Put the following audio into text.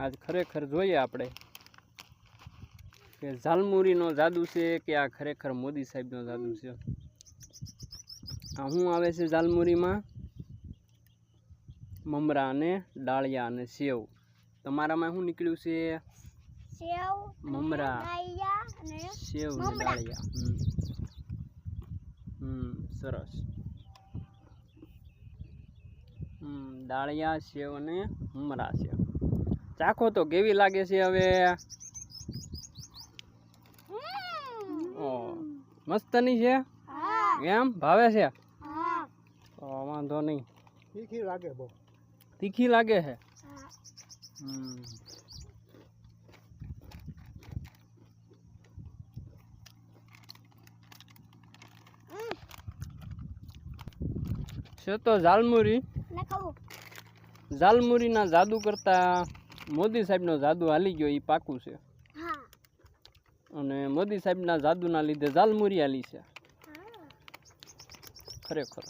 આજ ખરેખર જોઈએ આપણે કે ઝાલમુરીનો જાદુ છે કે આ ખરેખર મોદી સાહેબનો જાદુ છે। આ શું આવે છે ઝાલમુરીમાં? મમરા અને ડાળિયા અને સેવ। તમારામાં શું નીકળ્યું છે? સેવ, મમરા, ડાળિયા અને સેવ ને ડાળિયા। સરસ। ડાળિયા, સેવ અને મમરા છે। ચાખો તો કેવી લાગે છે હવે? મસ્તની છે એમ? ભાવે છે? વાંધો નહીં। તીખી લાગે બહુ। તીખી લાગે છે? છે તો ઝાલમુરી। ઝાલમુરીના જાદુ કરતા મોદી સાહેબનો જાદુ હાલી ગયો એ પાકું છે। અને મોદી સાહેબના જાદુના લીધે ઝાલમુરી હાલી છે ખરેખર।